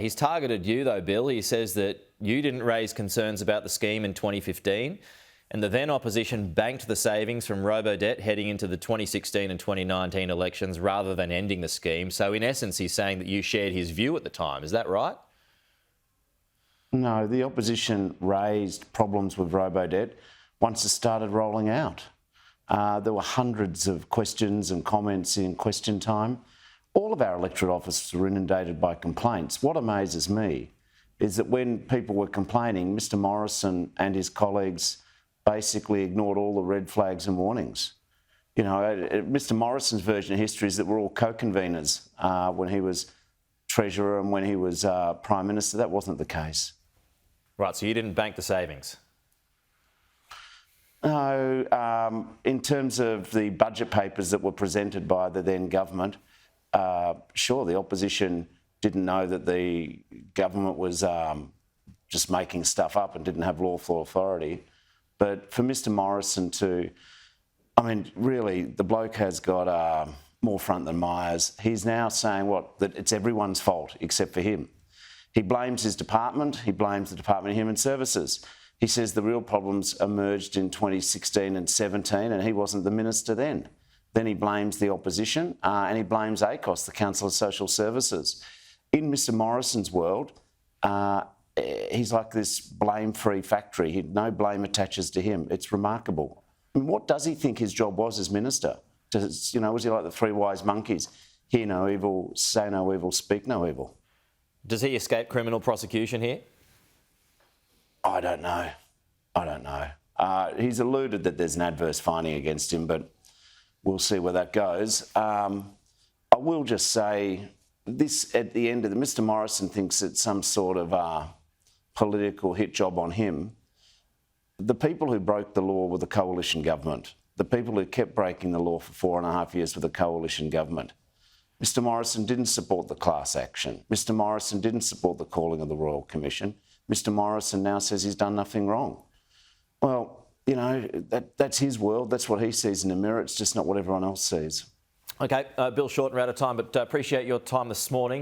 He's targeted you though, Bill. He says that you didn't raise concerns about the scheme in 2015 and the then opposition banked the savings from Robodebt heading into the 2016 and 2019 elections rather than ending the scheme. So in essence, he's saying that you shared his view at the time. Is that right? No, the opposition raised problems with Robodebt once it started rolling out. There were hundreds of questions and comments in question time. All of our electorate offices were inundated by complaints. What amazes me is that when people were complaining, Mr Morrison and his colleagues basically ignored all the red flags and warnings. You know, Mr Morrison's version of history is that we're all co-conveners when he was Treasurer and when he was Prime Minister. That wasn't the case. Right, so you didn't bank the savings? No, in terms of the budget papers that were presented by the then government, sure, the opposition didn't know that the government was just making stuff up and didn't have lawful authority. But for Mr Morrison to, I mean, really, the bloke has got more front than Myers. He's now saying, what, that it's everyone's fault except for him. He blames his department. He blames the Department of Human Services. He says the real problems emerged in 2016 and 17 and he wasn't the minister then. Then he blames the opposition and he blames ACOS, the Council of Social Services. In Mr Morrison's world, he's like this blame-free factory. No blame attaches to him. It's remarkable. I mean, what does he think his job was as minister? Was he like the three wise monkeys? Hear no evil, say no evil, speak no evil. Does he escape criminal prosecution here? I don't know. He's alluded that there's an adverse finding against him, but we'll see where that goes. I will just say this at the end of Mr Morrison thinks it's some sort of political hit job on him. The people who broke the law were the coalition government. The people who kept breaking the law for 4.5 years were the coalition government. Mr Morrison didn't support the class action. Mr Morrison didn't support the calling of the Royal Commission. Mr Morrison now says he's done nothing wrong. Well, you know, that's his world. That's what he sees in the mirror. It's just not what everyone else sees. OK, Bill Shorten, we're out of time, but appreciate your time this morning.